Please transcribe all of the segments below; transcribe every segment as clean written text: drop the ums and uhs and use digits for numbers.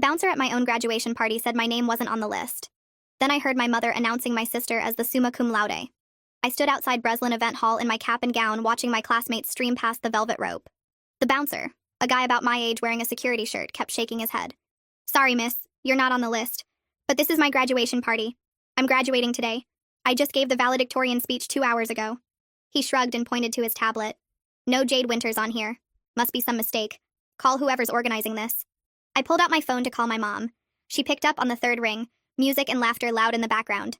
bouncer at my own graduation party said my name wasn't on the list. Then I heard my mother announcing my sister as the summa cum laude. I stood outside Breslin Event Hall in my cap and gown watching my classmates stream past the velvet rope. The bouncer, a guy about my age wearing a security shirt, kept shaking his head. Sorry, miss, you're not on the list. But this is my graduation party. I'm graduating today. I just gave the valedictorian speech 2 hours ago. He shrugged and pointed to his tablet. No Jade Winters on here. Must be some mistake. Call whoever's organizing this. I pulled out my phone to call my mom. She picked up on the third ring, music and laughter loud in the background.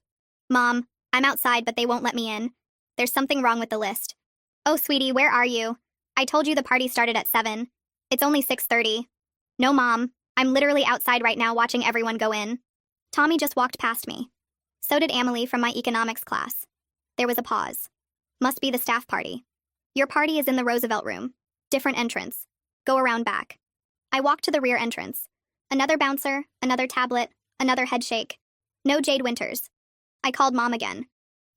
Mom, I'm outside but they won't let me in. There's something wrong with the list. Oh, sweetie, where are you? I told you the party started at 7. It's only 6:30. No, Mom. I'm literally outside right now watching everyone go in. Tommy just walked past me. So did Amelie from my economics class. There was a pause. Must be the staff party. Your party is in the Roosevelt room. Different entrance. Go around back. I walked to the rear entrance. Another bouncer, another tablet, another headshake. No Jade Winters. I called Mom again.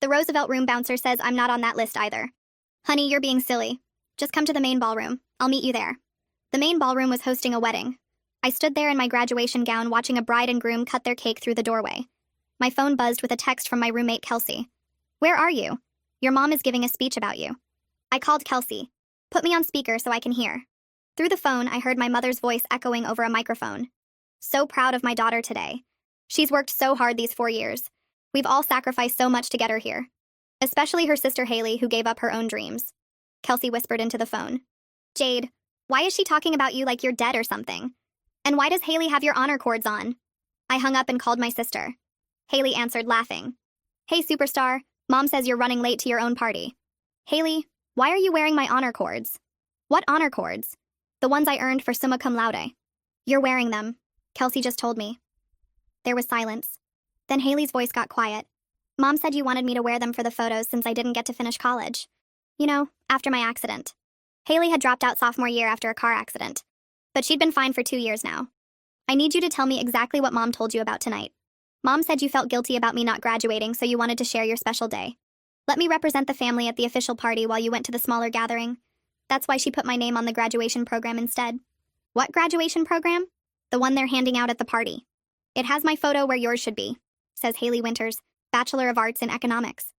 The Roosevelt room bouncer says I'm not on that list either. Honey, you're being silly. Just come to the main ballroom. I'll meet you there. The main ballroom was hosting a wedding. I stood there in my graduation gown watching a bride and groom cut their cake through the doorway. My phone buzzed with a text from my roommate Kelsey. Where are you? Your mom is giving a speech about you. I called Kelsey. Put me on speaker so I can hear. Through the phone, I heard my mother's voice echoing over a microphone. So proud of my daughter today. She's worked so hard these 4 years. We've all sacrificed so much to get her here. Especially her sister Haley, who gave up her own dreams. Kelsey whispered into the phone. Jade, why is she talking about you like you're dead or something? And why does Haley have your honor cords on? I hung up and called my sister. Haley answered, laughing. Hey, superstar, Mom says you're running late to your own party. Haley, why are you wearing my honor cords? What honor cords? The ones I earned for summa cum laude. You're wearing them. Kelsey just told me. There was silence. Then Haley's voice got quiet. Mom said you wanted me to wear them for the photos since I didn't get to finish college. You know, after my accident. Haley had dropped out sophomore year after a car accident. But she'd been fine for 2 years now. I need you to tell me exactly what Mom told you about tonight. Mom said you felt guilty about me not graduating, so you wanted to share your special day. Let me represent the family at the official party while you went to the smaller gathering. That's why she put my name on the graduation program instead. What graduation program? The one they're handing out at the party. It has my photo where yours should be, says Haley Winters, Bachelor of Arts in Economics.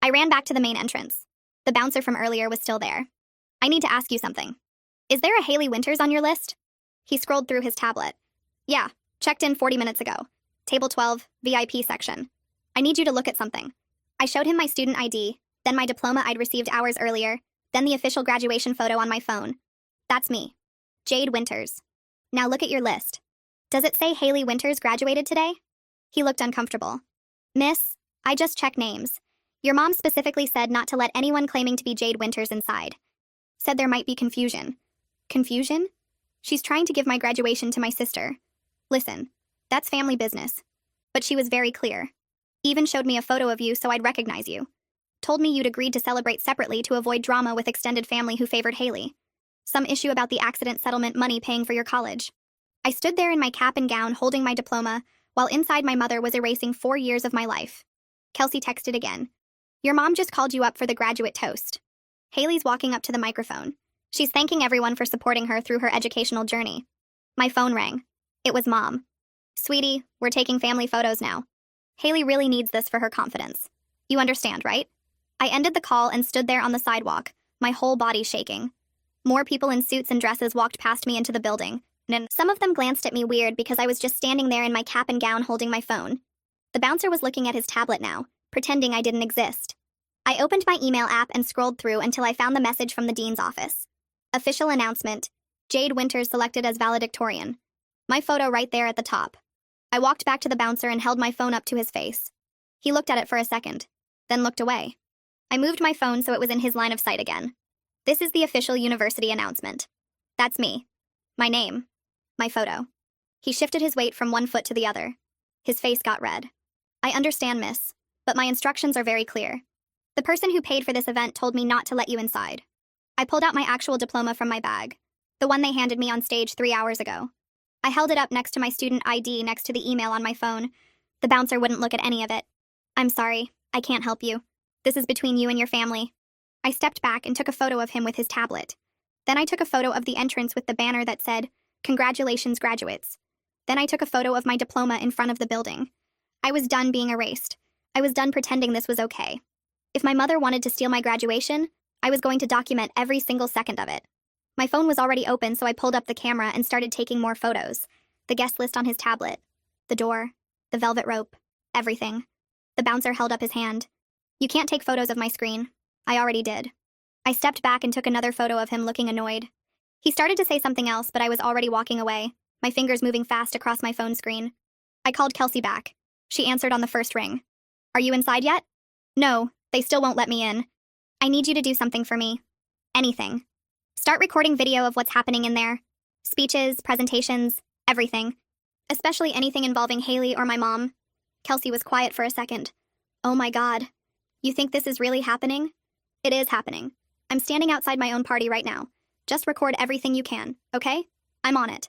I ran back to the main entrance. The bouncer from earlier was still there. I need to ask you something. Is there a Haley Winters on your list? He scrolled through his tablet. Yeah, checked in 40 minutes ago. Table 12, VIP section. I need you to look at something. I showed him my student ID, then my diploma I'd received hours earlier, then the official graduation photo on my phone. That's me. Jade Winters. Now look at your list. Does it say Haley Winters graduated today? He looked uncomfortable. Miss, I just checked names. Your mom specifically said not to let anyone claiming to be Jade Winters inside. Said there might be confusion. Confusion? She's trying to give my graduation to my sister. Listen, that's family business. But she was very clear. Even showed me a photo of you so I'd recognize you. Told me you'd agreed to celebrate separately to avoid drama with extended family who favored Haley. Some issue about the accident settlement money paying for your college. I stood there in my cap and gown holding my diploma, while inside my mother was erasing 4 years of my life. Kelsey texted again. Your mom just called you up for the graduate toast. Haley's walking up to the microphone. She's thanking everyone for supporting her through her educational journey. My phone rang. It was Mom. Sweetie, we're taking family photos now. Haley really needs this for her confidence. You understand, right? I ended the call and stood there on the sidewalk, my whole body shaking. More people in suits and dresses walked past me into the building, and some of them glanced at me weird because I was just standing there in my cap and gown holding my phone. The bouncer was looking at his tablet now, pretending I didn't exist. I opened my email app and scrolled through until I found the message from the dean's office. Official announcement. Jade Winters selected as valedictorian. My photo right there at the top. I walked back to the bouncer and held my phone up to his face. He looked at it for a second, then looked away. I moved my phone so it was in his line of sight again. This is the official university announcement. That's me. My name. My photo. He shifted his weight from one foot to the other. His face got red. I understand, miss, but my instructions are very clear. The person who paid for this event told me not to let you inside. I pulled out my actual diploma from my bag, the one they handed me on stage 3 hours ago. I held it up next to my student ID next to the email on my phone. The bouncer wouldn't look at any of it. I'm sorry, I can't help you. This is between you and your family. I stepped back and took a photo of him with his tablet. Then I took a photo of the entrance with the banner that said, Congratulations, graduates. Then I took a photo of my diploma in front of the building. I was done being erased. I was done pretending this was okay. If my mother wanted to steal my graduation, I was going to document every single second of it. My phone was already open, so I pulled up the camera and started taking more photos. The guest list on his tablet, the door, the velvet rope, everything. The bouncer held up his hand. You can't take photos of my screen. I already did. I stepped back and took another photo of him looking annoyed. He started to say something else, but I was already walking away, my fingers moving fast across my phone screen. I called Kelsey back. She answered on the first ring. Are you inside yet? No, they still won't let me in. I need you to do something for me. Anything. Start recording video of what's happening in there. Speeches, presentations, everything. Especially anything involving Haley or my mom. Kelsey was quiet for a second. Oh my God. You think this is really happening? It is happening. I'm standing outside my own party right now. Just record everything you can, okay? I'm on it.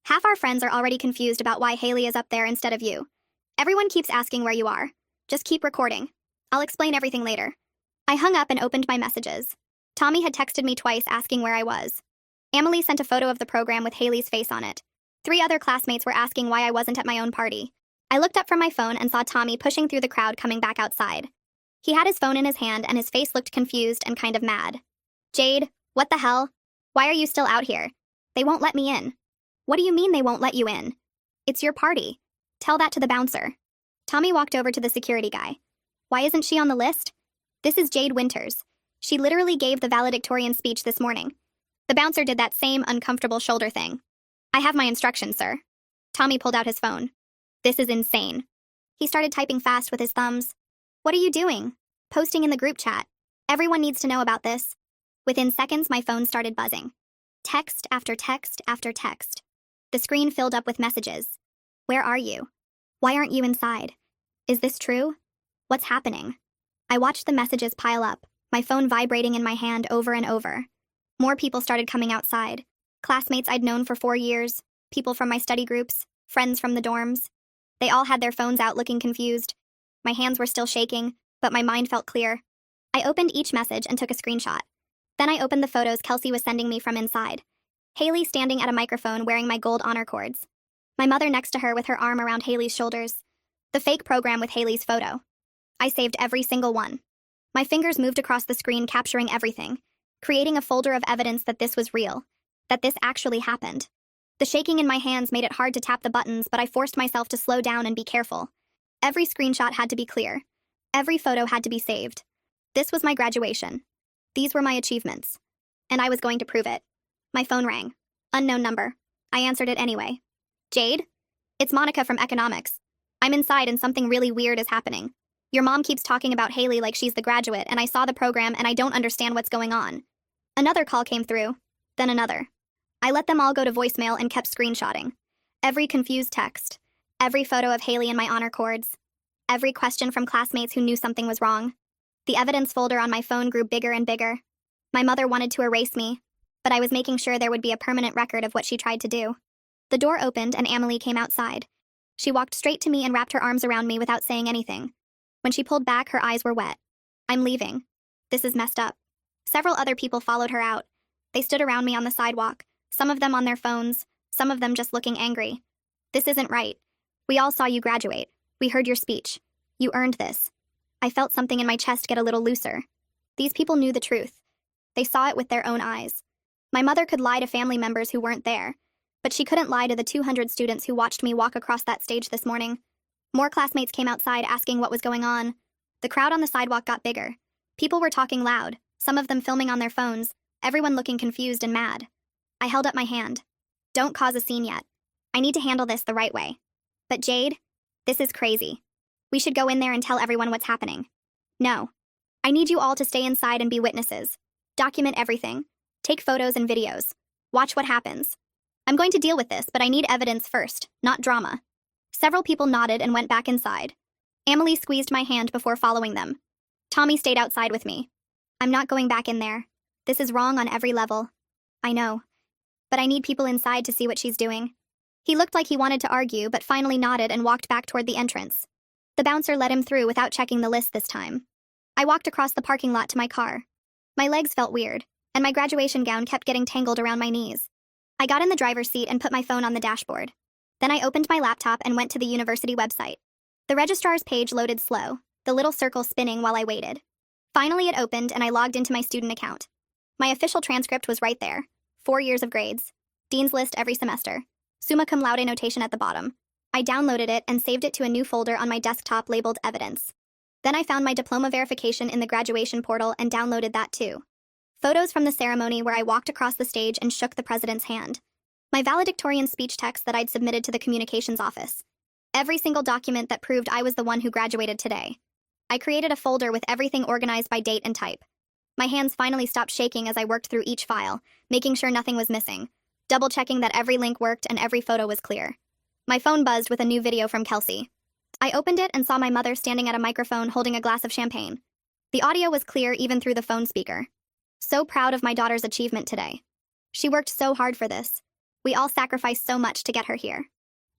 Half our friends are already confused about why Haley is up there instead of you. Everyone keeps asking where you are. Just keep recording. I'll explain everything later. I hung up and opened my messages. Tommy had texted me twice asking where I was. Emily sent a photo of the program with Haley's face on it. 3 other classmates were asking why I wasn't at my own party. I looked up from my phone and saw Tommy pushing through the crowd coming back outside. He had his phone in his hand and his face looked confused and kind of mad. Jade, what the hell? Why are you still out here? They won't let me in. What do you mean they won't let you in? It's your party. Tell that to the bouncer. Tommy walked over to the security guy. Why isn't she on the list? This is Jade Winters. She literally gave the valedictorian speech this morning. The bouncer did that same uncomfortable shoulder thing. I have my instructions, sir. Tommy pulled out his phone. This is insane. He started typing fast with his thumbs. What are you doing? Posting in the group chat. Everyone needs to know about this. Within seconds, my phone started buzzing. Text after text after text. The screen filled up with messages. Where are you? Why aren't you inside? Is this true? What's happening? I watched the messages pile up, my phone vibrating in my hand over and over. More people started coming outside. Classmates I'd known for 4 years, people from my study groups, friends from the dorms. They all had their phones out looking confused. My hands were still shaking, but my mind felt clear. I opened each message and took a screenshot. Then I opened the photos Kelsey was sending me from inside. Haley standing at a microphone wearing my gold honor cords. My mother next to her with her arm around Haley's shoulders. The fake program with Haley's photo. I saved every single one. My fingers moved across the screen capturing everything, creating a folder of evidence that this was real, that this actually happened. The shaking in my hands made it hard to tap the buttons, but I forced myself to slow down and be careful. Every screenshot had to be clear. Every photo had to be saved. This was my graduation. These were my achievements. And I was going to prove it. My phone rang. Unknown number. I answered it anyway. Jade? It's Monica from economics. I'm inside and something really weird is happening. Your mom keeps talking about Haley like she's the graduate, and I saw the program and I don't understand what's going on. Another call came through. Then another. I let them all go to voicemail and kept screenshotting. Every confused text. Every photo of Haley in my honor cords. Every question from classmates who knew something was wrong. The evidence folder on my phone grew bigger and bigger. My mother wanted to erase me, but I was making sure there would be a permanent record of what she tried to do. The door opened and Emily came outside. She walked straight to me and wrapped her arms around me without saying anything. When she pulled back, her eyes were wet. I'm leaving. This is messed up. Several other people followed her out. They stood around me on the sidewalk, some of them on their phones, some of them just looking angry. This isn't right. We all saw you graduate. We heard your speech. You earned this. I felt something in my chest get a little looser. These people knew the truth. They saw it with their own eyes. My mother could lie to family members who weren't there, but she couldn't lie to the 200 students who watched me walk across that stage this morning. More classmates came outside asking what was going on. The crowd on the sidewalk got bigger. People were talking loud, some of them filming on their phones, everyone looking confused and mad. I held up my hand. Don't cause a scene yet. I need to handle this the right way. But Jade, this is crazy. We should go in there and tell everyone what's happening. No. I need you all to stay inside and be witnesses. Document everything. Take photos and videos. Watch what happens. I'm going to deal with this, but I need evidence first, not drama. Several people nodded and went back inside. Emily squeezed my hand before following them. Tommy stayed outside with me. I'm not going back in there. This is wrong on every level. I know. But I need people inside to see what she's doing. He looked like he wanted to argue, but finally nodded and walked back toward the entrance. The bouncer let him through without checking the list this time. I walked across the parking lot to my car. My legs felt weird, and my graduation gown kept getting tangled around my knees. I got in the driver's seat and put my phone on the dashboard. Then I opened my laptop and went to the university website. The registrar's page loaded slow, the little circle spinning while I waited. Finally, it opened and I logged into my student account. My official transcript was right there. 4 years of grades. Dean's list every semester. Summa cum laude notation at the bottom. I downloaded it and saved it to a new folder on my desktop labeled Evidence. Then I found my diploma verification in the graduation portal and downloaded that too. Photos from the ceremony where I walked across the stage and shook the president's hand. My valedictorian speech text that I'd submitted to the communications office. Every single document that proved I was the one who graduated today. I created a folder with everything organized by date and type. My hands finally stopped shaking as I worked through each file, making sure nothing was missing, double-checking that every link worked and every photo was clear. My phone buzzed with a new video from Kelsey. I opened it and saw my mother standing at a microphone holding a glass of champagne. The audio was clear even through the phone speaker. So proud of my daughter's achievement today. She worked so hard for this. We all sacrificed so much to get her here.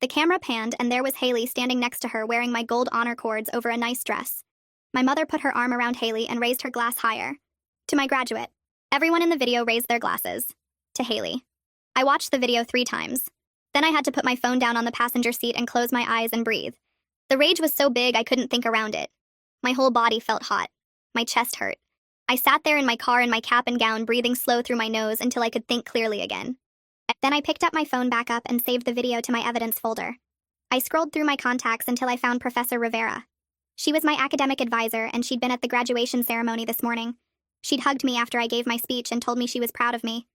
The camera panned and there was Haley standing next to her wearing my gold honor cords over a nice dress. My mother put her arm around Haley and raised her glass higher. To my graduate. Everyone in the video raised their glasses. To Haley. I watched the video 3 times. Then I had to put my phone down on the passenger seat and close my eyes and breathe. The rage was so big I couldn't think around it. My whole body felt hot. My chest hurt. I sat there in my car in my cap and gown, breathing slow through my nose until I could think clearly again. Then I picked up my phone back up and saved the video to my evidence folder. I scrolled through my contacts until I found Professor Rivera. She was my academic advisor and she'd been at the graduation ceremony this morning. She'd hugged me after I gave my speech and told me she was proud of me.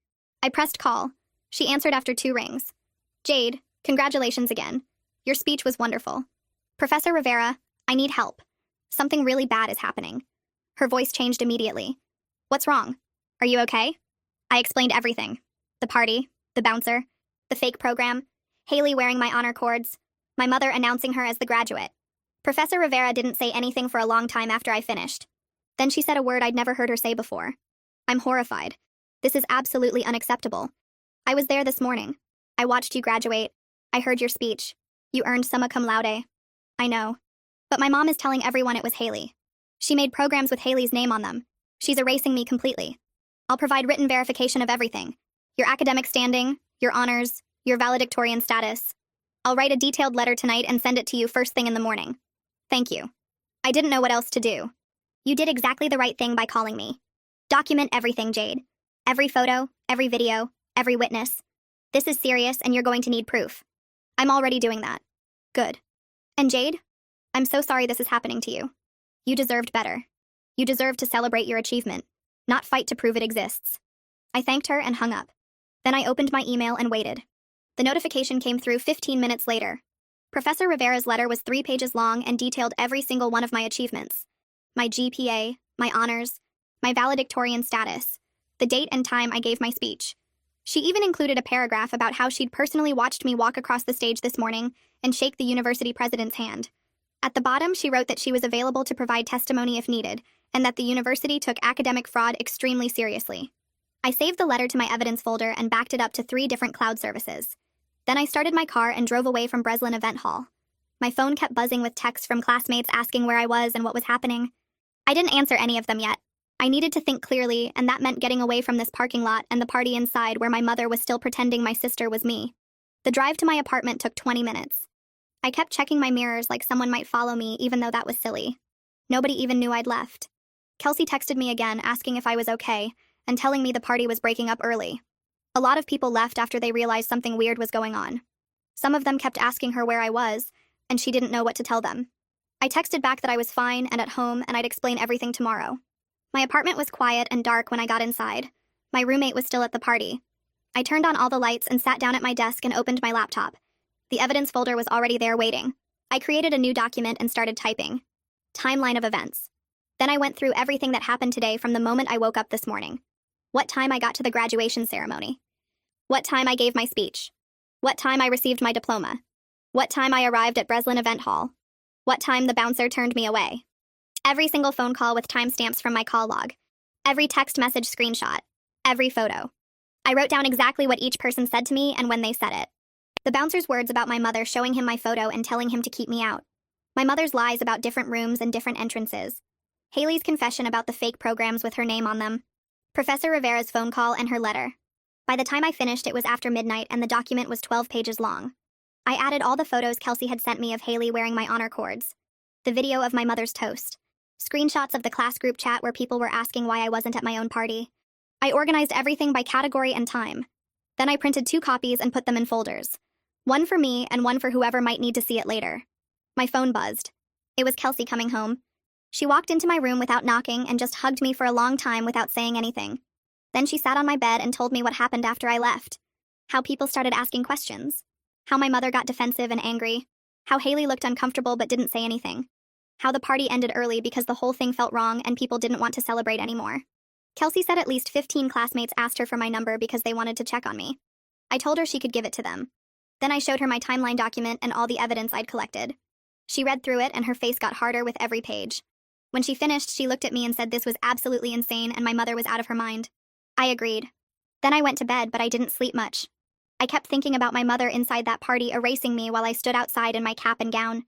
I pressed call. She answered after 2 rings. Jade, congratulations again. Your speech was wonderful. Professor Rivera, I need help. Something really bad is happening. Her voice changed immediately. What's wrong? Are you okay? I explained everything. The party, the bouncer, the fake program, Haley wearing my honor cords, my mother announcing her as the graduate. Professor Rivera didn't say anything for a long time after I finished. Then she said a word I'd never heard her say before. I'm horrified. This is absolutely unacceptable. I was there this morning. I watched you graduate. I heard your speech. You earned summa cum laude. I know. But my mom is telling everyone it was Haley. She made programs with Haley's name on them. She's erasing me completely. I'll provide written verification of everything. Your academic standing, your honors, your valedictorian status. I'll write a detailed letter tonight and send it to you first thing in the morning. Thank you. I didn't know what else to do. You did exactly the right thing by calling me. Document everything, Jade. Every photo, every video, every witness. This is serious and you're going to need proof. I'm already doing that. Good. And Jade? I'm so sorry this is happening to you. You deserved better. You deserve to celebrate your achievement, not fight to prove it exists. I thanked her and hung up. Then I opened my email and waited. The notification came through 15 minutes later. Professor Rivera's letter was 3 pages long and detailed every single one of my achievements. My GPA, my honors, my valedictorian status, the date and time I gave my speech. She even included a paragraph about how she'd personally watched me walk across the stage this morning and shake the university president's hand. At the bottom, she wrote that she was available to provide testimony if needed, and that the university took academic fraud extremely seriously. I saved the letter to my evidence folder and backed it up to 3 different cloud services. Then I started my car and drove away from Breslin Event Hall. My phone kept buzzing with texts from classmates asking where I was and what was happening. I didn't answer any of them yet. I needed to think clearly, and that meant getting away from this parking lot and the party inside where my mother was still pretending my sister was me. The drive to my apartment took 20 minutes. I kept checking my mirrors like someone might follow me, even though that was silly. Nobody even knew I'd left. Kelsey texted me again, asking if I was okay, and telling me the party was breaking up early. A lot of people left after they realized something weird was going on. Some of them kept asking her where I was, and she didn't know what to tell them. I texted back that I was fine and at home and I'd explain everything tomorrow. My apartment was quiet and dark when I got inside. My roommate was still at the party. I turned on all the lights and sat down at my desk and opened my laptop. The evidence folder was already there waiting. I created a new document and started typing. Timeline of events. Then I went through everything that happened today from the moment I woke up this morning. What time I got to the graduation ceremony. What time I gave my speech. What time I received my diploma. What time I arrived at Breslin Event Hall. What time the bouncer turned me away. Every single phone call with timestamps from my call log. Every text message screenshot. Every photo. I wrote down exactly what each person said to me and when they said it. The bouncer's words about my mother showing him my photo and telling him to keep me out. My mother's lies about different rooms and different entrances. Haley's confession about the fake programs with her name on them. Professor Rivera's phone call and her letter. By the time I finished, it was after midnight and the document was 12 pages long. I added all the photos Kelsey had sent me of Haley wearing my honor cords, the video of my mother's toast, screenshots of the class group chat where people were asking why I wasn't at my own party. I organized everything by category and time. Then I printed 2 copies and put them in folders. One for me and one for whoever might need to see it later. My phone buzzed. It was Kelsey coming home. She walked into my room without knocking and just hugged me for a long time without saying anything. Then she sat on my bed and told me what happened after I left. How people started asking questions. How my mother got defensive and angry. How Haley looked uncomfortable but didn't say anything. How the party ended early because the whole thing felt wrong and people didn't want to celebrate anymore. Kelsey said at least 15 classmates asked her for my number because they wanted to check on me. I told her she could give it to them. Then I showed her my timeline document and all the evidence I'd collected. She read through it and her face got harder with every page. When she finished, she looked at me and said this was absolutely insane and my mother was out of her mind. I agreed. Then I went to bed, but I didn't sleep much. I kept thinking about my mother inside that party erasing me while I stood outside in my cap and gown.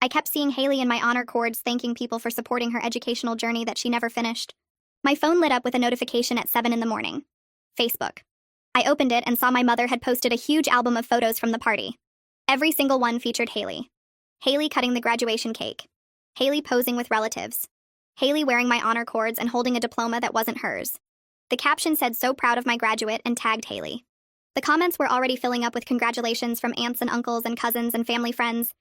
I kept seeing Haley in my honor cords thanking people for supporting her educational journey that she never finished. My phone lit up with a notification at 7 in the morning. Facebook. I opened it and saw my mother had posted a huge album of photos from the party. Every single one featured Haley. Haley cutting the graduation cake. Haley posing with relatives. Haley wearing my honor cords and holding a diploma that wasn't hers. The caption said, "So proud of my graduate," and tagged Haley. The comments were already filling up with congratulations from aunts and uncles and cousins and family friends.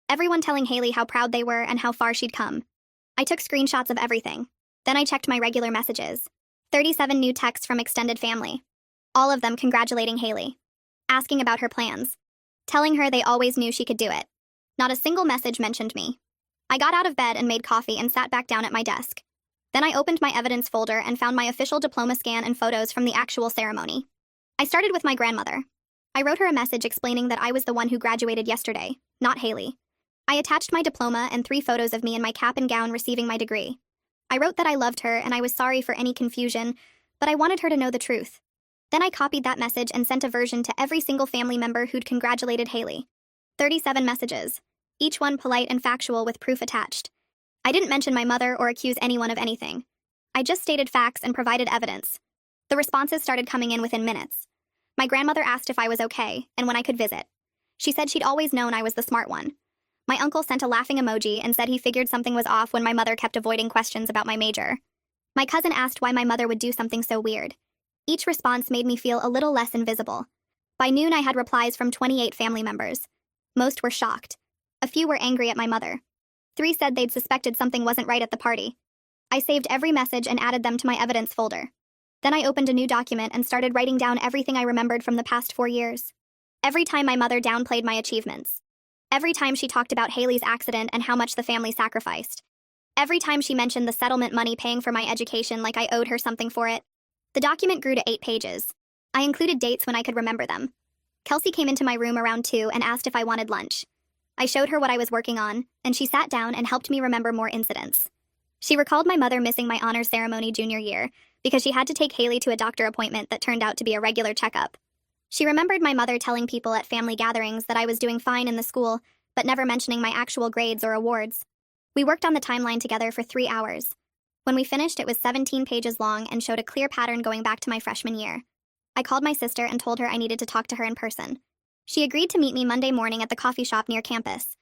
Everyone telling Haley how proud they were and how far she'd come. I took screenshots of everything. Then I checked my regular messages. 37 new texts from extended family. All of them congratulating Haley. Asking about her plans. Telling her they always knew she could do it. Not a single message mentioned me. I got out of bed and made coffee and sat back down at my desk. Then I opened my evidence folder and found my official diploma scan and photos from the actual ceremony. I started with my grandmother. I wrote her a message explaining that I was the one who graduated yesterday, not Haley. I attached my diploma and 3 photos of me in my cap and gown receiving my degree. I wrote that I loved her and I was sorry for any confusion, but I wanted her to know the truth. Then I copied that message and sent a version to every single family member who'd congratulated Haley. 37 messages, each one polite and factual with proof attached. I didn't mention my mother or accuse anyone of anything. I just stated facts and provided evidence. The responses started coming in within minutes. My grandmother asked if I was okay and when I could visit. She said she'd always known I was the smart one. My uncle sent a laughing emoji and said he figured something was off when my mother kept avoiding questions about my major. My cousin asked why my mother would do something so weird. Each response made me feel a little less invisible. By noon, I had replies from 28 family members. Most were shocked. A few were angry at my mother. 3 said they'd suspected something wasn't right at the party. I saved every message and added them to my evidence folder. Then I opened a new document and started writing down everything I remembered from the past 4 years. Every time my mother downplayed my achievements. Every time she talked about Haley's accident and how much the family sacrificed. Every time she mentioned the settlement money paying for my education like I owed her something for it. The document grew to 8 pages. I included dates when I could remember them. Kelsey came into my room around 2 and asked if I wanted lunch. I showed her what I was working on, and she sat down and helped me remember more incidents. She recalled my mother missing my honors ceremony junior year because she had to take Haley to a doctor appointment that turned out to be a regular checkup. She remembered my mother telling people at family gatherings that I was doing fine in the school, but never mentioning my actual grades or awards. We worked on the timeline together for 3 hours. When we finished, it was 17 pages long and showed a clear pattern going back to my freshman year. I called my sister and told her I needed to talk to her in person. She agreed to meet me Monday morning at the coffee shop near campus.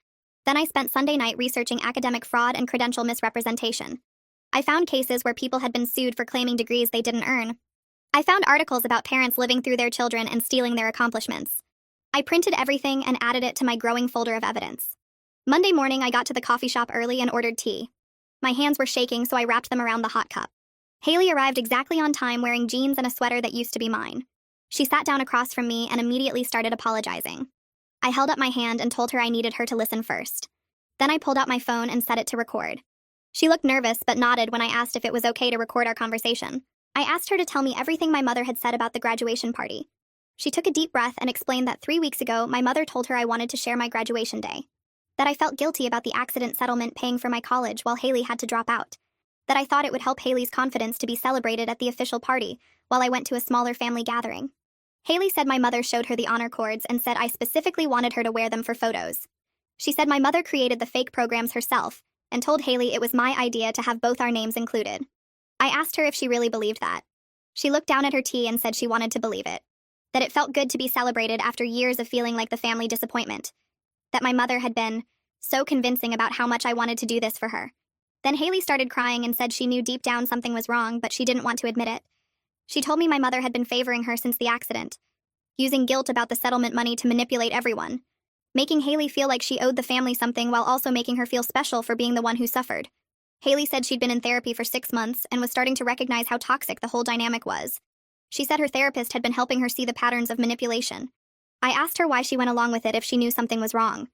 Then I spent Sunday night researching academic fraud and credential misrepresentation. I found cases where people had been sued for claiming degrees they didn't earn. I found articles about parents living through their children and stealing their accomplishments. I printed everything and added it to my growing folder of evidence. Monday morning, I got to the coffee shop early and ordered tea. My hands were shaking, so I wrapped them around the hot cup. Haley arrived exactly on time wearing jeans and a sweater that used to be mine. She sat down across from me and immediately started apologizing. I held up my hand and told her I needed her to listen first. Then I pulled out my phone and set it to record. She looked nervous but nodded when I asked if it was okay to record our conversation. I asked her to tell me everything my mother had said about the graduation party. She took a deep breath and explained that 3 weeks ago, my mother told her I wanted to share my graduation day. That I felt guilty about the accident settlement paying for my college while Haley had to drop out. That I thought it would help Haley's confidence to be celebrated at the official party while I went to a smaller family gathering. Haley said my mother showed her the honor cords and said I specifically wanted her to wear them for photos. She said my mother created the fake programs herself and told Haley it was my idea to have both our names included. I asked her if she really believed that. She looked down at her tea and said she wanted to believe it. That it felt good to be celebrated after years of feeling like the family disappointment. That my mother had been so convincing about how much I wanted to do this for her. Then Haley started crying and said she knew deep down something was wrong, but she didn't want to admit it. She told me my mother had been favoring her since the accident, using guilt about the settlement money to manipulate everyone, making Haley feel like she owed the family something while also making her feel special for being the one who suffered. Haley said she'd been in therapy for 6 months and was starting to recognize how toxic the whole dynamic was. She said her therapist had been helping her see the patterns of manipulation. I asked her why she went along with it if she knew something was wrong.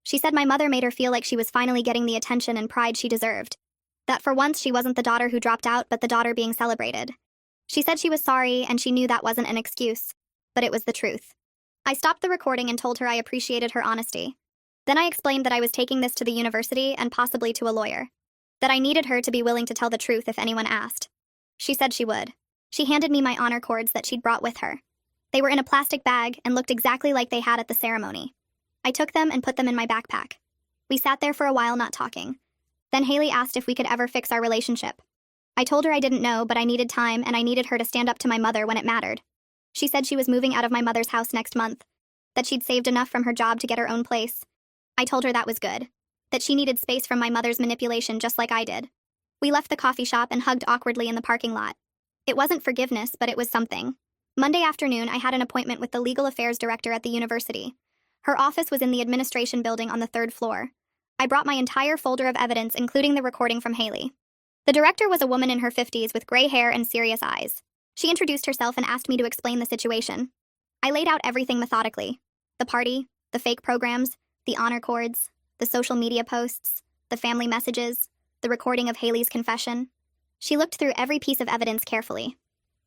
She said my mother made her feel like she was finally getting the attention and pride she deserved. That for once she wasn't the daughter who dropped out, but the daughter being celebrated. She said she was sorry and she knew that wasn't an excuse, but it was the truth. I stopped the recording and told her I appreciated her honesty. Then I explained that I was taking this to the university and possibly to a lawyer. That I needed her to be willing to tell the truth if anyone asked. She said she would. She handed me my honor cords that she'd brought with her. They were in a plastic bag and looked exactly like they had at the ceremony. I took them and put them in my backpack. We sat there for a while not talking. Then Haley asked if we could ever fix our relationship. I told her I didn't know, but I needed time and I needed her to stand up to my mother when it mattered. She said she was moving out of my mother's house next month, that she'd saved enough from her job to get her own place. I told her that was good, that she needed space from my mother's manipulation just like I did. We left the coffee shop and hugged awkwardly in the parking lot. It wasn't forgiveness, but it was something. Monday afternoon, I had an appointment with the legal affairs director at the university. Her office was in the administration building on the 3rd floor. I brought my entire folder of evidence, including the recording from Haley. The director was a woman in her 50s with gray hair and serious eyes. She introduced herself and asked me to explain the situation. I laid out everything methodically. The party, the fake programs, the honor cords, the social media posts, the family messages, the recording of Haley's confession. She looked through every piece of evidence carefully.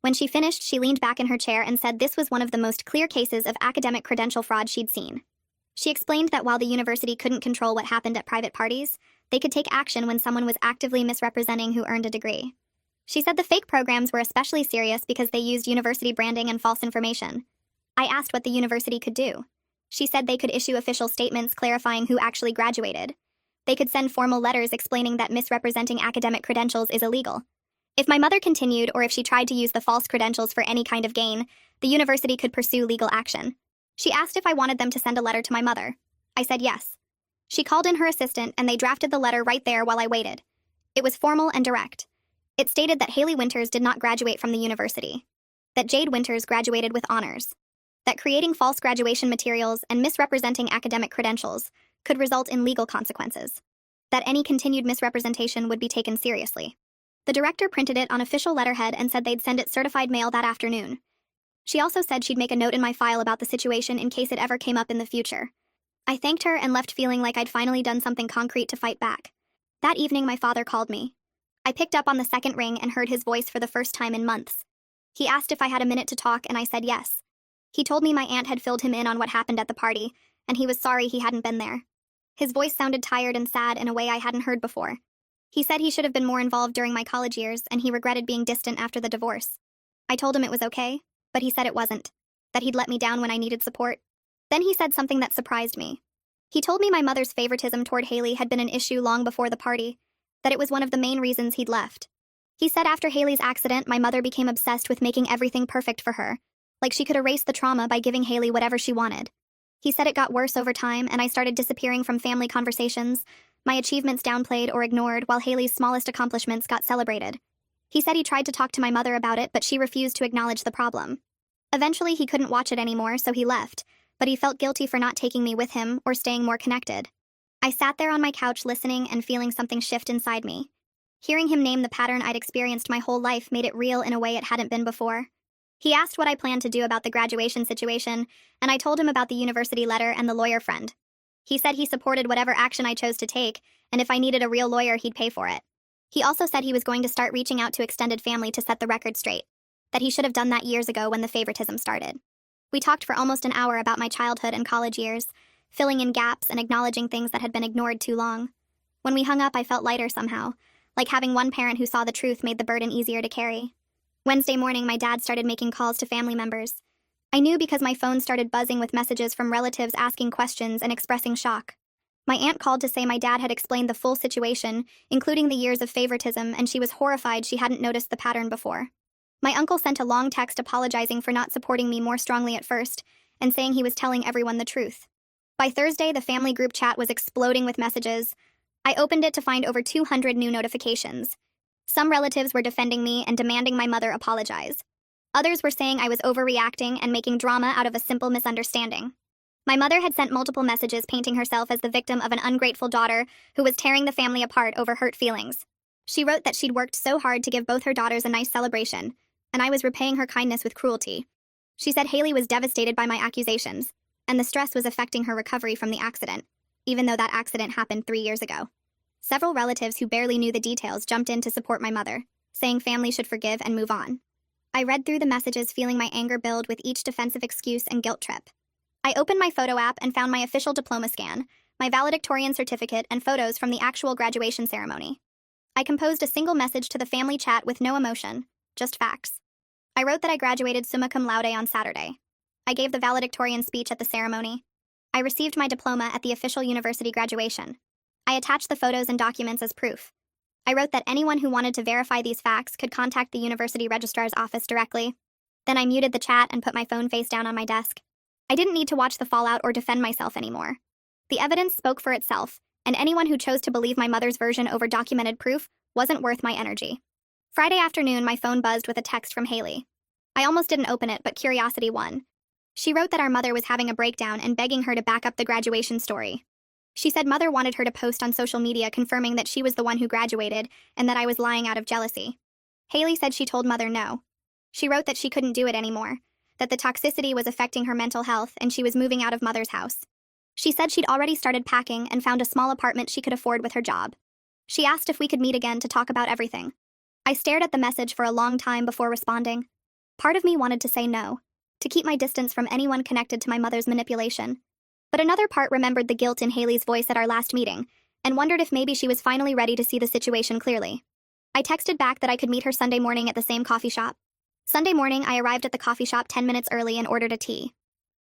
When she finished, she leaned back in her chair and said this was one of the most clear cases of academic credential fraud she'd seen. She explained that while the university couldn't control what happened at private parties, they could take action when someone was actively misrepresenting who earned a degree. She said the fake programs were especially serious because they used university branding and false information. I asked what the university could do. She said they could issue official statements clarifying who actually graduated. They could send formal letters explaining that misrepresenting academic credentials is illegal. If my mother continued or if she tried to use the false credentials for any kind of gain, the university could pursue legal action. She asked if I wanted them to send a letter to my mother. I said yes. She called in her assistant and they drafted the letter right there while I waited. It was formal and direct. It stated that Haley Winters did not graduate from the university. That Jade Winters graduated with honors. That creating false graduation materials and misrepresenting academic credentials could result in legal consequences. That any continued misrepresentation would be taken seriously. The director printed it on official letterhead and said they'd send it certified mail that afternoon. She also said she'd make a note in my file about the situation in case it ever came up in the future. I thanked her and left feeling like I'd finally done something concrete to fight back. That evening, my father called me. I picked up on the second ring and heard his voice for the first time in months. He asked if I had a minute to talk, and I said yes. He told me my aunt had filled him in on what happened at the party, and he was sorry he hadn't been there. His voice sounded tired and sad in a way I hadn't heard before. He said he should have been more involved during my college years, and he regretted being distant after the divorce. I told him it was okay, but he said it wasn't, that he'd let me down when I needed support. Then he said something that surprised me. He told me my mother's favoritism toward Haley had been an issue long before the party, that it was one of the main reasons he'd left. He said after Haley's accident, my mother became obsessed with making everything perfect for her, like she could erase the trauma by giving Haley whatever she wanted. He said it got worse over time, and I started disappearing from family conversations, my achievements downplayed or ignored while Haley's smallest accomplishments got celebrated. He said he tried to talk to my mother about it, but she refused to acknowledge the problem. Eventually, he couldn't watch it anymore, so he left, but he felt guilty for not taking me with him or staying more connected. I sat there on my couch listening and feeling something shift inside me. Hearing him name the pattern I'd experienced my whole life made it real in a way it hadn't been before. He asked what I planned to do about the graduation situation, and I told him about the university letter and the lawyer friend. He said he supported whatever action I chose to take, and if I needed a real lawyer, he'd pay for it. He also said he was going to start reaching out to extended family to set the record straight, that he should have done that years ago when the favoritism started. We talked for almost an hour about my childhood and college years, filling in gaps and acknowledging things that had been ignored too long. When we hung up, I felt lighter somehow, like having one parent who saw the truth made the burden easier to carry. Wednesday morning, my dad started making calls to family members. I knew because my phone started buzzing with messages from relatives asking questions and expressing shock. My aunt called to say my dad had explained the full situation, including the years of favoritism, and she was horrified she hadn't noticed the pattern before. My uncle sent a long text apologizing for not supporting me more strongly at first and saying he was telling everyone the truth. By Thursday, the family group chat was exploding with messages. I opened it to find over 200 new notifications. Some relatives were defending me and demanding my mother apologize. Others were saying I was overreacting and making drama out of a simple misunderstanding. My mother had sent multiple messages painting herself as the victim of an ungrateful daughter who was tearing the family apart over hurt feelings. She wrote that she'd worked so hard to give both her daughters a nice celebration, and I was repaying her kindness with cruelty. She said Haley was devastated by my accusations, and the stress was affecting her recovery from the accident, even though that accident happened 3 years ago. Several relatives who barely knew the details jumped in to support my mother, saying family should forgive and move on. I read through the messages feeling my anger build with each defensive excuse and guilt trip. I opened my photo app and found my official diploma scan, my valedictorian certificate, and photos from the actual graduation ceremony. I composed a single message to the family chat with no emotion, just facts. I wrote that I graduated summa cum laude on Saturday. I gave the valedictorian speech at the ceremony. I received my diploma at the official university graduation. I attached the photos and documents as proof. I wrote that anyone who wanted to verify these facts could contact the university registrar's office directly. Then I muted the chat and put my phone face down on my desk. I didn't need to watch the fallout or defend myself anymore. The evidence spoke for itself, and anyone who chose to believe my mother's version over documented proof wasn't worth my energy. Friday afternoon, my phone buzzed with a text from Haley. I almost didn't open it, but curiosity won. She wrote that our mother was having a breakdown and begging her to back up the graduation story. She said mother wanted her to post on social media confirming that she was the one who graduated and that I was lying out of jealousy. Haley said she told mother no. She wrote that she couldn't do it anymore, that the toxicity was affecting her mental health and she was moving out of mother's house. She said she'd already started packing and found a small apartment she could afford with her job. She asked if we could meet again to talk about everything. I stared at the message for a long time before responding. Part of me wanted to say no, to keep my distance from anyone connected to my mother's manipulation. But another part remembered the guilt in Haley's voice at our last meeting and wondered if maybe she was finally ready to see the situation clearly. I texted back that I could meet her Sunday morning at the same coffee shop. Sunday morning, I arrived at the coffee shop 10 minutes early and ordered a tea.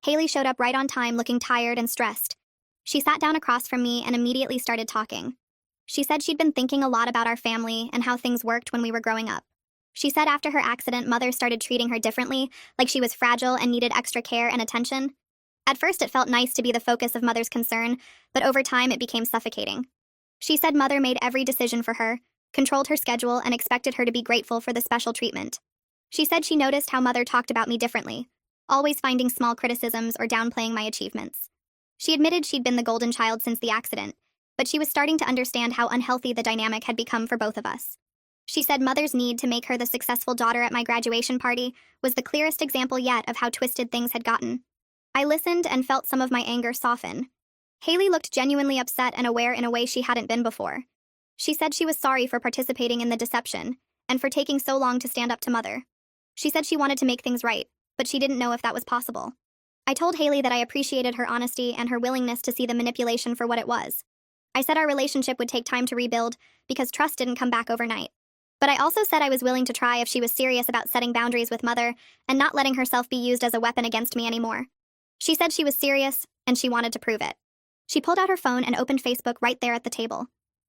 Haley showed up right on time, looking tired and stressed. She sat down across from me and immediately started talking. She said she'd been thinking a lot about our family and how things worked when we were growing up. She said after her accident, mother started treating her differently, like she was fragile and needed extra care and attention. At first, it felt nice to be the focus of mother's concern, but over time, it became suffocating. She said mother made every decision for her, controlled her schedule, and expected her to be grateful for the special treatment. She said she noticed how mother talked about me differently, always finding small criticisms or downplaying my achievements. She admitted she'd been the golden child since the accident, but she was starting to understand how unhealthy the dynamic had become for both of us. She said mother's need to make her the successful daughter at my graduation party was the clearest example yet of how twisted things had gotten. I listened and felt some of my anger soften. Haley looked genuinely upset and aware in a way she hadn't been before. She said she was sorry for participating in the deception and for taking so long to stand up to mother. She said she wanted to make things right, but she didn't know if that was possible. I told Haley that I appreciated her honesty and her willingness to see the manipulation for what it was. I said our relationship would take time to rebuild because trust didn't come back overnight. But I also said I was willing to try if she was serious about setting boundaries with mother and not letting herself be used as a weapon against me anymore. She said she was serious, and she wanted to prove it. She pulled out her phone and opened Facebook right there at the table.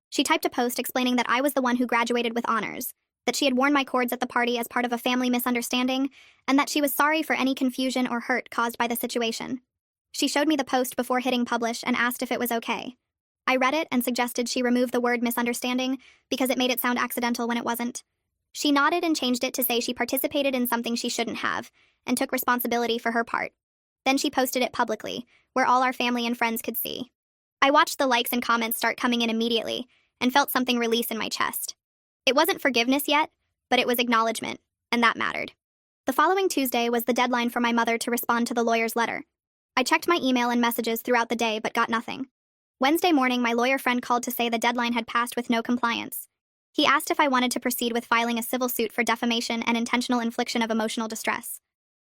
She typed a post explaining that I was the one who graduated with honors, that she had worn my cords at the party as part of a family misunderstanding, and that she was sorry for any confusion or hurt caused by the situation. She showed me the post before hitting publish and asked if it was okay. I read it and suggested she remove the word misunderstanding because it made it sound accidental when it wasn't. She nodded and changed it to say she participated in something she shouldn't have and took responsibility for her part. Then she posted it publicly, where all our family and friends could see. I watched the likes and comments start coming in immediately and felt something release in my chest. It wasn't forgiveness yet, but it was acknowledgement, and that mattered. The following Tuesday was the deadline for my mother to respond to the lawyer's letter. I checked my email and messages throughout the day but got nothing. Wednesday morning, my lawyer friend called to say the deadline had passed with no compliance. He asked if I wanted to proceed with filing a civil suit for defamation and intentional infliction of emotional distress.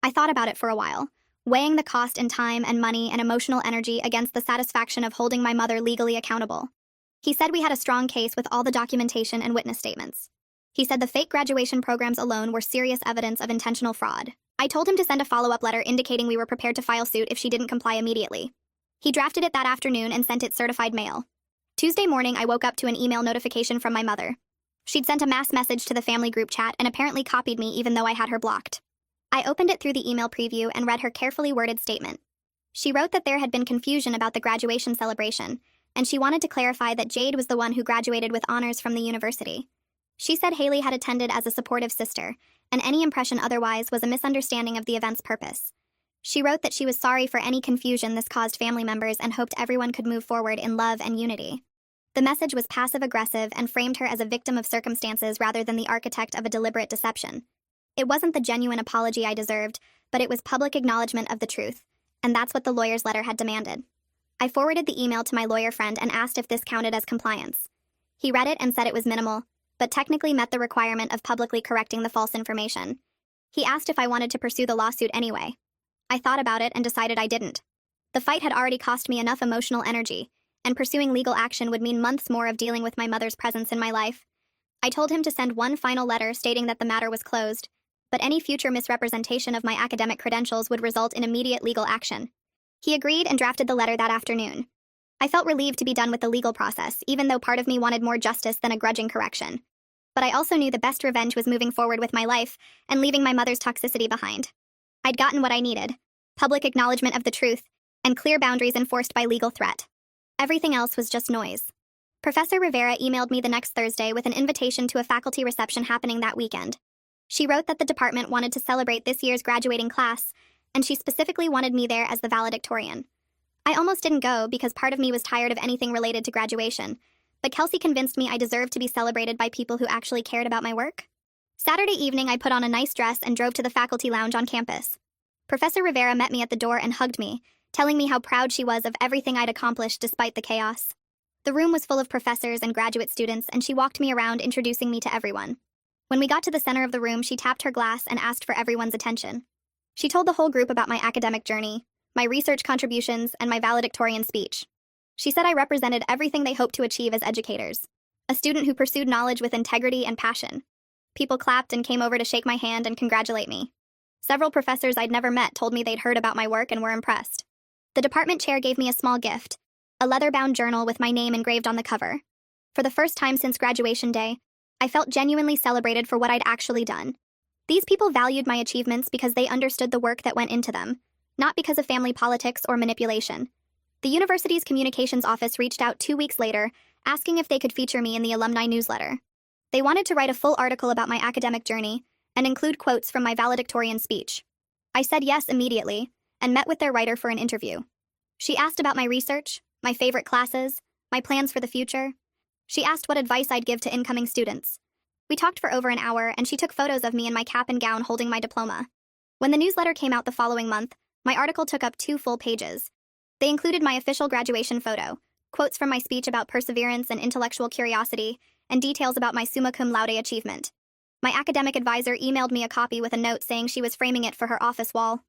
I thought about it for a while, weighing the cost in time and money and emotional energy against the satisfaction of holding my mother legally accountable. He said we had a strong case with all the documentation and witness statements. He said the fake graduation programs alone were serious evidence of intentional fraud. I told him to send a follow-up letter indicating we were prepared to file suit if she didn't comply immediately. He drafted it that afternoon and sent it certified mail. Tuesday morning, I woke up to an email notification from my mother. She'd sent a mass message to the family group chat and apparently copied me even though I had her blocked. I opened it through the email preview and read her carefully worded statement. She wrote that there had been confusion about the graduation celebration, and she wanted to clarify that Jade was the one who graduated with honors from the university. She said Haley had attended as a supportive sister, and any impression otherwise was a misunderstanding of the event's purpose. She wrote that she was sorry for any confusion this caused family members and hoped everyone could move forward in love and unity. The message was passive-aggressive and framed her as a victim of circumstances rather than the architect of a deliberate deception. It wasn't the genuine apology I deserved, but it was public acknowledgement of the truth, and that's what the lawyer's letter had demanded. I forwarded the email to my lawyer friend and asked if this counted as compliance. He read it and said it was minimal, but technically met the requirement of publicly correcting the false information. He asked if I wanted to pursue the lawsuit anyway. I thought about it and decided I didn't. The fight had already cost me enough emotional energy, and pursuing legal action would mean months more of dealing with my mother's presence in my life. I told him to send one final letter stating that the matter was closed, but any future misrepresentation of my academic credentials would result in immediate legal action. He agreed and drafted the letter that afternoon. I felt relieved to be done with the legal process, even though part of me wanted more justice than a grudging correction. But I also knew the best revenge was moving forward with my life and leaving my mother's toxicity behind. I'd gotten what I needed: public acknowledgement of the truth, and clear boundaries enforced by legal threat. Everything else was just noise. Professor Rivera emailed me the next Thursday with an invitation to a faculty reception happening that weekend. She wrote that the department wanted to celebrate this year's graduating class, and she specifically wanted me there as the valedictorian. I almost didn't go because part of me was tired of anything related to graduation, but Kelsey convinced me I deserved to be celebrated by people who actually cared about my work. Saturday evening, I put on a nice dress and drove to the faculty lounge on campus. Professor Rivera met me at the door and hugged me, telling me how proud she was of everything I'd accomplished despite the chaos. The room was full of professors and graduate students, and she walked me around, introducing me to everyone. When we got to the center of the room, she tapped her glass and asked for everyone's attention. She told the whole group about my academic journey, my research contributions, and my valedictorian speech. She said I represented everything they hoped to achieve as educators: a student who pursued knowledge with integrity and passion. People clapped and came over to shake my hand and congratulate me. Several professors I'd never met told me they'd heard about my work and were impressed. The department chair gave me a small gift: a leather-bound journal with my name engraved on the cover. For the first time since graduation day, I felt genuinely celebrated for what I'd actually done. These people valued my achievements because they understood the work that went into them, not because of family politics or manipulation. The university's communications office reached out 2 weeks later, asking if they could feature me in the alumni newsletter. They wanted to write a full article about my academic journey and include quotes from my valedictorian speech. I said yes immediately and met with their writer for an interview. She asked about my research, my favorite classes, my plans for the future. She asked what advice I'd give to incoming students. We talked for over an hour, and she took photos of me in my cap and gown holding my diploma. When the newsletter came out the following month, my article took up 2 full pages. They included my official graduation photo, quotes from my speech about perseverance and intellectual curiosity, and details about my summa cum laude achievement. My academic advisor emailed me a copy with a note saying she was framing it for her office wall.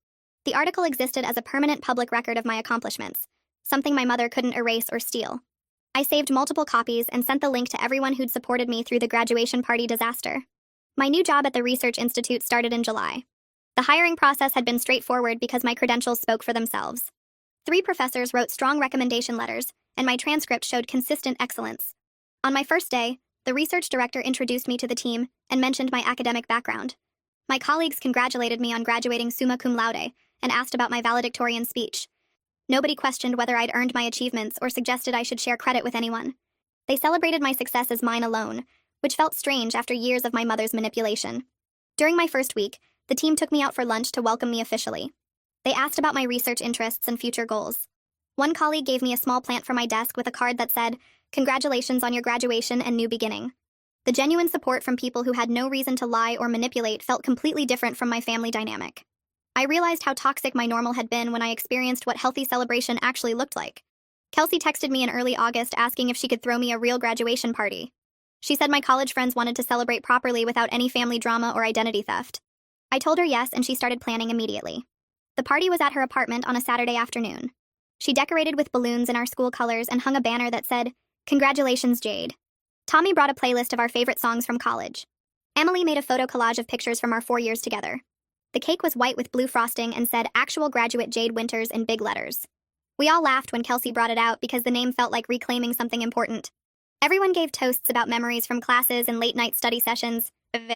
The article existed as a permanent public record of my accomplishments, something my mother couldn't erase or steal. I saved multiple copies and sent the link to everyone who'd supported me through the graduation party disaster. My new job at the Research Institute started in July. The hiring process had been straightforward because my credentials spoke for themselves. 3 professors wrote strong recommendation letters, and my transcript showed consistent excellence. On my first day, the research director introduced me to the team and mentioned my academic background. My colleagues congratulated me on graduating summa cum laude and asked about my valedictorian speech. Nobody questioned whether I'd earned my achievements or suggested I should share credit with anyone. They celebrated my success as mine alone, which felt strange after years of my mother's manipulation. During my first week, the team took me out for lunch to welcome me officially. They asked about my research interests and future goals. One colleague gave me a small plant for my desk with a card that said, "Congratulations on your graduation and new beginning." The genuine support from people who had no reason to lie or manipulate felt completely different from my family dynamic. I realized how toxic my normal had been when I experienced what healthy celebration actually looked like. Kelsey texted me in early August asking if she could throw me a real graduation party. She said my college friends wanted to celebrate properly without any family drama or identity theft. I told her yes, and she started planning immediately. The party was at her apartment on a Saturday afternoon. She decorated with balloons in our school colors and hung a banner that said, "Congratulations, Jade." Tommy brought a playlist of our favorite songs from college. Emily made a photo collage of pictures from our 4 years together. The cake was white with blue frosting and said "Actual Graduate Jade Winters" in big letters. We all laughed when Kelsey brought it out because the name felt like reclaiming something important. Everyone gave toasts about memories from classes and late-night study sessions.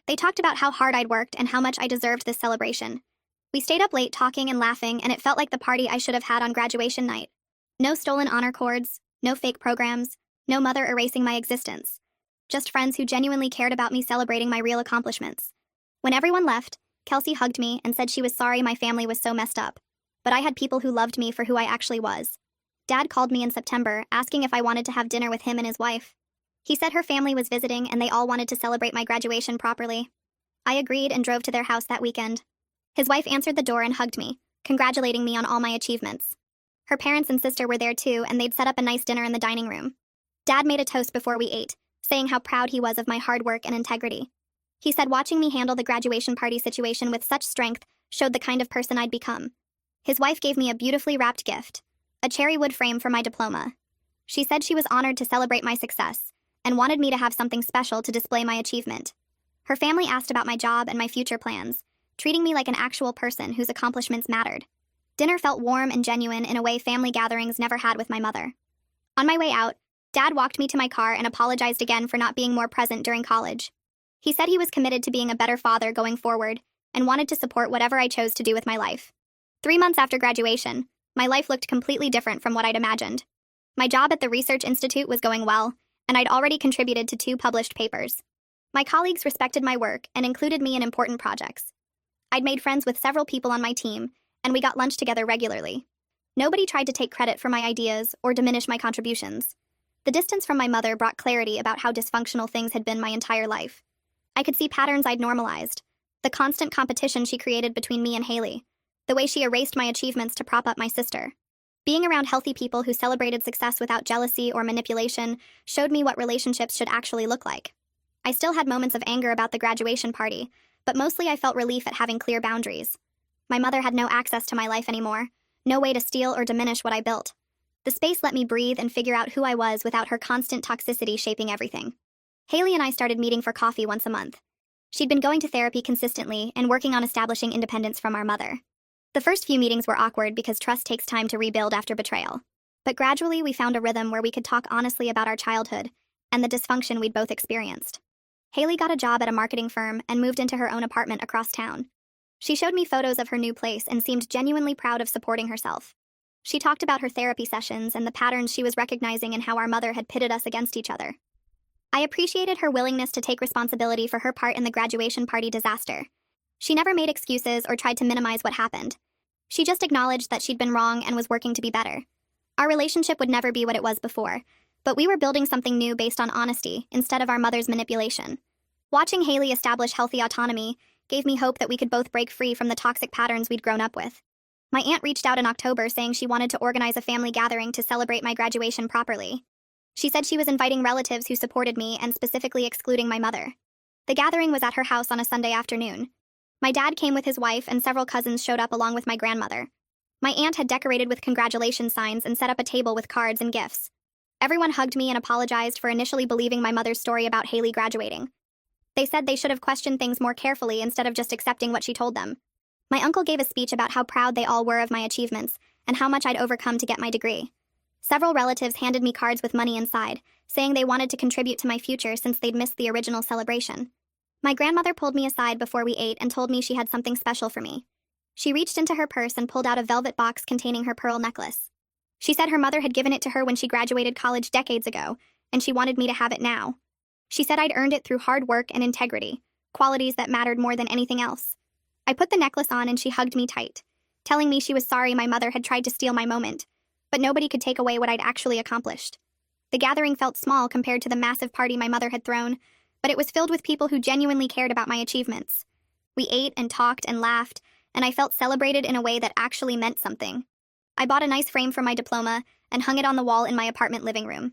They talked about how hard I'd worked and how much I deserved this celebration. We stayed up late talking and laughing, and it felt like the party I should have had on graduation night. No stolen honor cords, no fake programs, no mother erasing my existence. Just friends who genuinely cared about me celebrating my real accomplishments. When everyone left, Kelsey hugged me and said she was sorry my family was so messed up. But I had people who loved me for who I actually was. Dad called me in September, asking if I wanted to have dinner with him and his wife. He said her family was visiting and they all wanted to celebrate my graduation properly. I agreed and drove to their house that weekend. His wife answered the door and hugged me, congratulating me on all my achievements. Her parents and sister were there too, and they'd set up a nice dinner in the dining room. Dad made a toast before we ate, saying how proud he was of my hard work and integrity. He said watching me handle the graduation party situation with such strength showed the kind of person I'd become. His wife gave me a beautifully wrapped gift, a cherry wood frame for my diploma. She said she was honored to celebrate my success and wanted me to have something special to display my achievement. Her family asked about my job and my future plans, treating me like an actual person whose accomplishments mattered. Dinner felt warm and genuine in a way family gatherings never had with my mother. On my way out, Dad walked me to my car and apologized again for not being more present during college. He said he was committed to being a better father going forward and wanted to support whatever I chose to do with my life. 3 months after graduation, my life looked completely different from what I'd imagined. My job at the Research Institute was going well, and I'd already contributed to 2 published papers. My colleagues respected my work and included me in important projects. I'd made friends with several people on my team, and we got lunch together regularly. Nobody tried to take credit for my ideas or diminish my contributions. The distance from my mother brought clarity about how dysfunctional things had been my entire life. I could see patterns I'd normalized, the constant competition she created between me and Haley, the way she erased my achievements to prop up my sister. Being around healthy people who celebrated success without jealousy or manipulation showed me what relationships should actually look like. I still had moments of anger about the graduation party, but mostly I felt relief at having clear boundaries. My mother had no access to my life anymore, no way to steal or diminish what I built. The space let me breathe and figure out who I was without her constant toxicity shaping everything. Haley and I started meeting for coffee once a month. She'd been going to therapy consistently and working on establishing independence from our mother. The first few meetings were awkward because trust takes time to rebuild after betrayal. But gradually we found a rhythm where we could talk honestly about our childhood and the dysfunction we'd both experienced. Haley got a job at a marketing firm and moved into her own apartment across town. She showed me photos of her new place and seemed genuinely proud of supporting herself. She talked about her therapy sessions and the patterns she was recognizing and how our mother had pitted us against each other. I appreciated her willingness to take responsibility for her part in the graduation party disaster. She never made excuses or tried to minimize what happened. She just acknowledged that she'd been wrong and was working to be better. Our relationship would never be what it was before, but we were building something new based on honesty instead of our mother's manipulation. Watching Haley establish healthy autonomy gave me hope that we could both break free from the toxic patterns we'd grown up with. My aunt reached out in October saying she wanted to organize a family gathering to celebrate my graduation properly. She said she was inviting relatives who supported me and specifically excluding my mother. The gathering was at her house on a Sunday afternoon. My dad came with his wife and several cousins showed up along with my grandmother. My aunt had decorated with congratulations signs and set up a table with cards and gifts. Everyone hugged me and apologized for initially believing my mother's story about Haley graduating. They said they should have questioned things more carefully instead of just accepting what she told them. My uncle gave a speech about how proud they all were of my achievements and how much I'd overcome to get my degree. Several relatives handed me cards with money inside, saying they wanted to contribute to my future since they'd missed the original celebration. My grandmother pulled me aside before we ate and told me she had something special for me. She reached into her purse and pulled out a velvet box containing her pearl necklace. She said her mother had given it to her when she graduated college decades ago, and she wanted me to have it now. She said I'd earned it through hard work and integrity, qualities that mattered more than anything else. I put the necklace on and she hugged me tight, telling me she was sorry my mother had tried to steal my moment, but nobody could take away what I'd actually accomplished. The gathering felt small compared to the massive party my mother had thrown, but it was filled with people who genuinely cared about my achievements. We ate and talked and laughed, and I felt celebrated in a way that actually meant something. I bought a nice frame for my diploma and hung it on the wall in my apartment living room.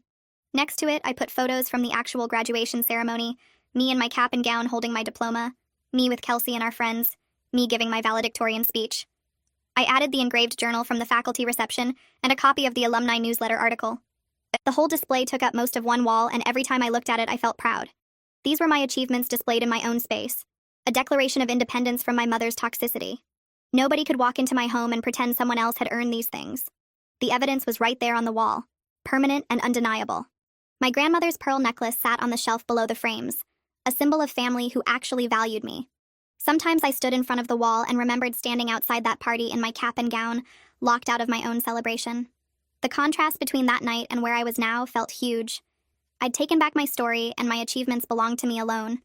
Next to it, I put photos from the actual graduation ceremony, me in my cap and gown holding my diploma, me with Kelsey and our friends, me giving my valedictorian speech. I added the engraved journal from the faculty reception and a copy of the alumni newsletter article. The whole display took up most of one wall, and every time I looked at it, I felt proud. These were my achievements displayed in my own space, a declaration of independence from my mother's toxicity. Nobody could walk into my home and pretend someone else had earned these things. The evidence was right there on the wall, permanent and undeniable. My grandmother's pearl necklace sat on the shelf below the frames, a symbol of family who actually valued me. Sometimes I stood in front of the wall and remembered standing outside that party in my cap and gown, locked out of my own celebration. The contrast between that night and where I was now felt huge. I'd taken back my story, and my achievements belonged to me alone.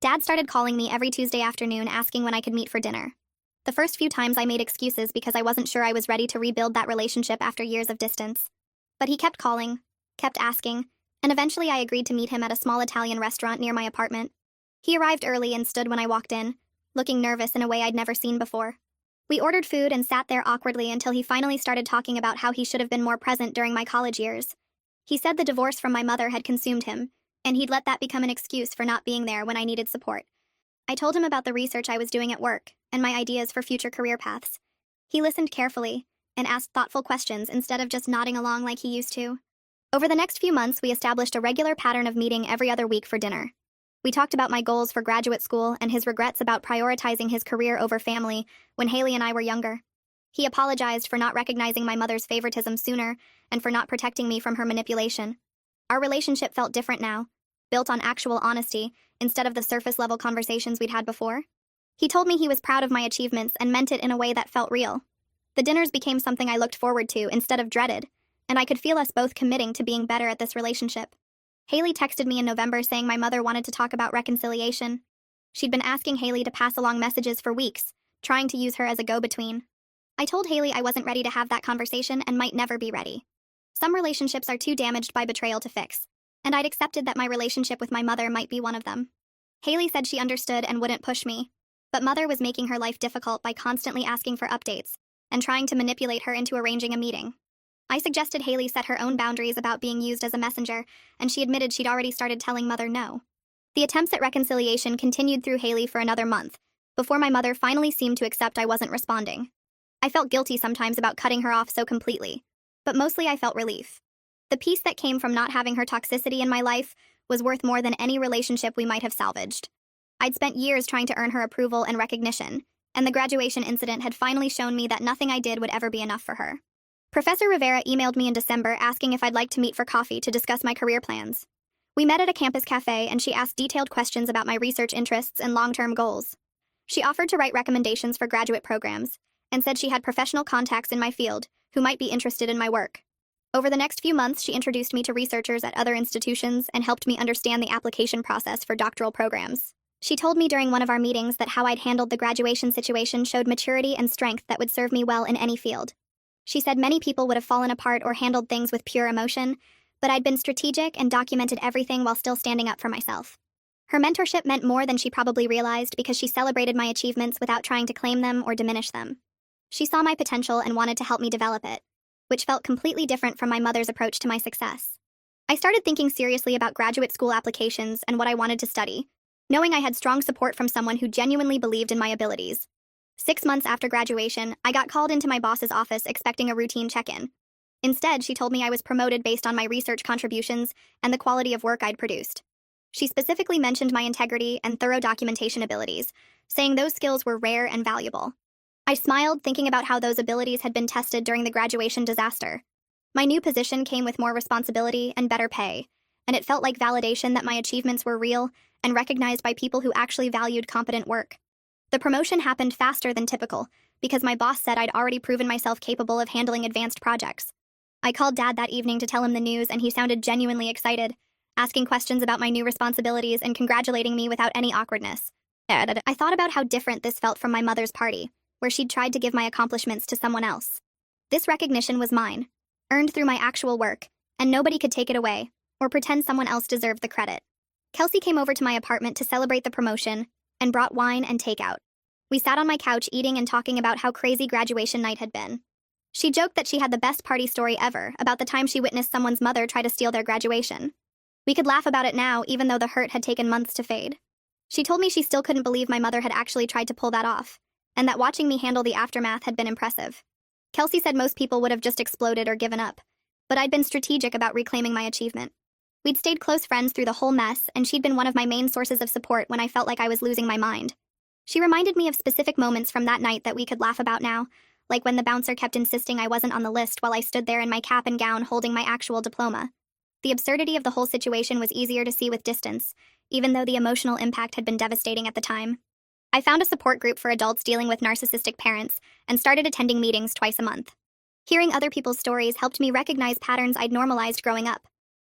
Dad started calling me every Tuesday afternoon asking when I could meet for dinner. The first few times I made excuses because I wasn't sure I was ready to rebuild that relationship after years of distance. But he kept calling, kept asking, and eventually I agreed to meet him at a small Italian restaurant near my apartment. He arrived early and stood when I walked in, looking nervous in a way I'd never seen before. We ordered food and sat there awkwardly until he finally started talking about how he should have been more present during my college years. He said the divorce from my mother had consumed him, and he'd let that become an excuse for not being there when I needed support. I told him about the research I was doing at work and my ideas for future career paths. He listened carefully and asked thoughtful questions instead of just nodding along like he used to. Over the next few months, we established a regular pattern of meeting every other week for dinner. We talked about my goals for graduate school and his regrets about prioritizing his career over family when Haley and I were younger. He apologized for not recognizing my mother's favoritism sooner and for not protecting me from her manipulation. Our relationship felt different now, built on actual honesty instead of the surface-level conversations we'd had before. He told me he was proud of my achievements and meant it in a way that felt real. The dinners became something I looked forward to instead of dreaded, and I could feel us both committing to being better at this relationship. Haley texted me in November saying my mother wanted to talk about reconciliation. She'd been asking Haley to pass along messages for weeks, trying to use her as a go-between. I told Haley I wasn't ready to have that conversation and might never be ready. Some relationships are too damaged by betrayal to fix, and I'd accepted that my relationship with my mother might be one of them. Haley said she understood and wouldn't push me, but Mother was making her life difficult by constantly asking for updates and trying to manipulate her into arranging a meeting. I suggested Haley set her own boundaries about being used as a messenger, and she admitted she'd already started telling Mother no. The attempts at reconciliation continued through Haley for another month, before my mother finally seemed to accept I wasn't responding. I felt guilty sometimes about cutting her off so completely, but mostly I felt relief. The peace that came from not having her toxicity in my life was worth more than any relationship we might have salvaged. I'd spent years trying to earn her approval and recognition, and the graduation incident had finally shown me that nothing I did would ever be enough for her. Professor Rivera emailed me in December asking if I'd like to meet for coffee to discuss my career plans. We met at a campus cafe and she asked detailed questions about my research interests and long-term goals. She offered to write recommendations for graduate programs and said she had professional contacts in my field who might be interested in my work. Over the next few months, she introduced me to researchers at other institutions and helped me understand the application process for doctoral programs. She told me during one of our meetings that how I'd handled the graduation situation showed maturity and strength that would serve me well in any field. She said many people would have fallen apart or handled things with pure emotion, but I'd been strategic and documented everything while still standing up for myself. Her mentorship meant more than she probably realized because she celebrated my achievements without trying to claim them or diminish them. She saw my potential and wanted to help me develop it, which felt completely different from my mother's approach to my success. I started thinking seriously about graduate school applications and what I wanted to study, knowing I had strong support from someone who genuinely believed in my abilities. 6 months after graduation, I got called into my boss's office expecting a routine check-in. Instead, she told me I was promoted based on my research contributions and the quality of work I'd produced. She specifically mentioned my integrity and thorough documentation abilities, saying those skills were rare and valuable. I smiled, thinking about how those abilities had been tested during the graduation disaster. My new position came with more responsibility and better pay, and it felt like validation that my achievements were real and recognized by people who actually valued competent work. The promotion happened faster than typical, because my boss said I'd already proven myself capable of handling advanced projects. I called Dad that evening to tell him the news, and he sounded genuinely excited, asking questions about my new responsibilities and congratulating me without any awkwardness. I thought about how different this felt from my mother's party, where she'd tried to give my accomplishments to someone else. This recognition was mine, earned through my actual work, and nobody could take it away, or pretend someone else deserved the credit. Kelsey came over to my apartment to celebrate the promotion, and brought wine and takeout. We sat on my couch eating and talking about how crazy graduation night had been. She joked that she had the best party story ever about the time she witnessed someone's mother try to steal their graduation. We could laugh about it now, even though the hurt had taken months to fade. She told me she still couldn't believe my mother had actually tried to pull that off, and that watching me handle the aftermath had been impressive. Kelsey said most people would have just exploded or given up, but I'd been strategic about reclaiming my achievement. We'd stayed close friends through the whole mess, and she'd been one of my main sources of support when I felt like I was losing my mind. She reminded me of specific moments from that night that we could laugh about now, like when the bouncer kept insisting I wasn't on the list while I stood there in my cap and gown holding my actual diploma. The absurdity of the whole situation was easier to see with distance, even though the emotional impact had been devastating at the time. I found a support group for adults dealing with narcissistic parents and started attending meetings twice a month. Hearing other people's stories helped me recognize patterns I'd normalized growing up.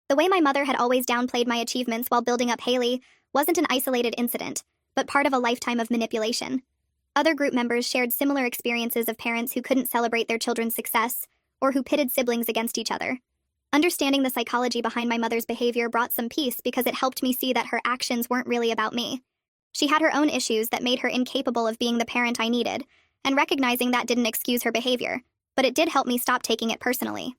The way my mother had always downplayed my achievements while building up Haley wasn't an isolated incident, but part of a lifetime of manipulation. Other group members shared similar experiences of parents who couldn't celebrate their children's success or who pitted siblings against each other. Understanding the psychology behind my mother's behavior brought some peace because it helped me see that her actions weren't really about me. She had her own issues that made her incapable of being the parent I needed, and recognizing that didn't excuse her behavior, but it did help me stop taking it personally.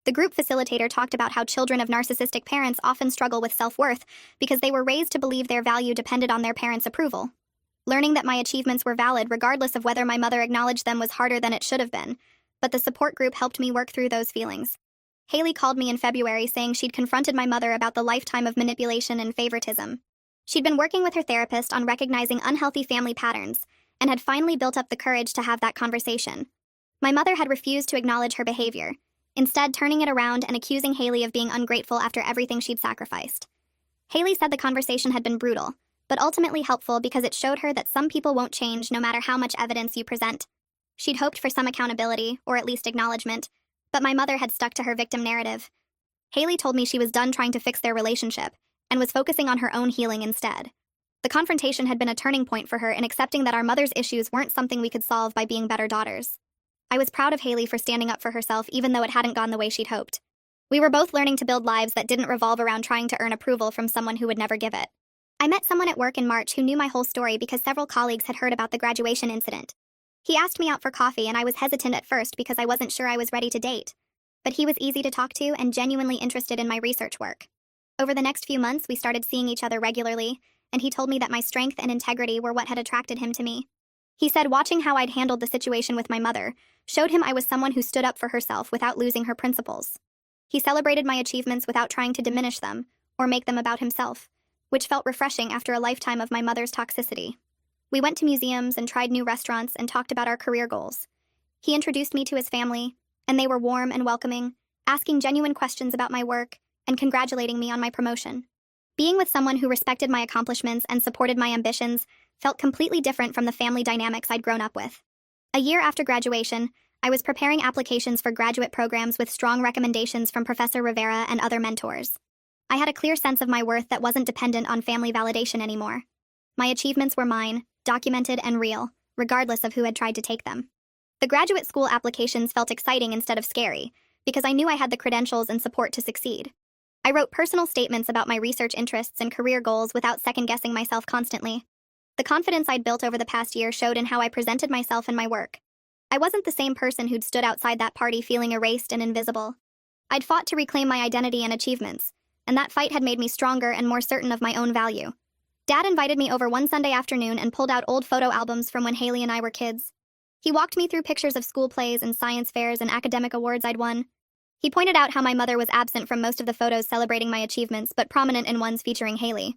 The group facilitator talked about how children of narcissistic parents often struggle with self-worth because they were raised to believe their value depended on their parents' approval. Learning that my achievements were valid regardless of whether my mother acknowledged them was harder than it should have been, but the support group helped me work through those feelings. Haley called me in February saying she'd confronted my mother about the lifetime of manipulation and favoritism. She'd been working with her therapist on recognizing unhealthy family patterns and had finally built up the courage to have that conversation. My mother had refused to acknowledge her behavior, instead turning it around and accusing Haley of being ungrateful after everything she'd sacrificed. Haley said the conversation had been brutal, but ultimately helpful because it showed her that some people won't change no matter how much evidence you present. She'd hoped for some accountability, or at least acknowledgement, but my mother had stuck to her victim narrative. Haley told me she was done trying to fix their relationship and was focusing on her own healing instead. The confrontation had been a turning point for her in accepting that our mother's issues weren't something we could solve by being better daughters. I was proud of Haley for standing up for herself even though it hadn't gone the way she'd hoped. We were both learning to build lives that didn't revolve around trying to earn approval from someone who would never give it. I met someone at work in March who knew my whole story because several colleagues had heard about the graduation incident. He asked me out for coffee and I was hesitant at first because I wasn't sure I was ready to date. But he was easy to talk to and genuinely interested in my research work. Over the next few months, we started seeing each other regularly, and he told me that my strength and integrity were what had attracted him to me. He said watching how I'd handled the situation with my mother showed him I was someone who stood up for herself without losing her principles. He celebrated my achievements without trying to diminish them or make them about himself, which felt refreshing after a lifetime of my mother's toxicity. We went to museums and tried new restaurants and talked about our career goals. He introduced me to his family, and they were warm and welcoming, asking genuine questions about my work and congratulating me on my promotion. Being with someone who respected my accomplishments and supported my ambitions felt completely different from the family dynamics I'd grown up with. A year after graduation, I was preparing applications for graduate programs with strong recommendations from Professor Rivera and other mentors. I had a clear sense of my worth that wasn't dependent on family validation anymore. My achievements were mine, documented and real, regardless of who had tried to take them. The graduate school applications felt exciting instead of scary, because I knew I had the credentials and support to succeed. I wrote personal statements about my research interests and career goals without second-guessing myself constantly. The confidence I'd built over the past year showed in how I presented myself and my work. I wasn't the same person who'd stood outside that party feeling erased and invisible. I'd fought to reclaim my identity and achievements, and that fight had made me stronger and more certain of my own value. Dad invited me over one Sunday afternoon and pulled out old photo albums from when Haley and I were kids. He walked me through pictures of school plays and science fairs and academic awards I'd won. He pointed out how my mother was absent from most of the photos celebrating my achievements, but prominent in ones featuring Haley.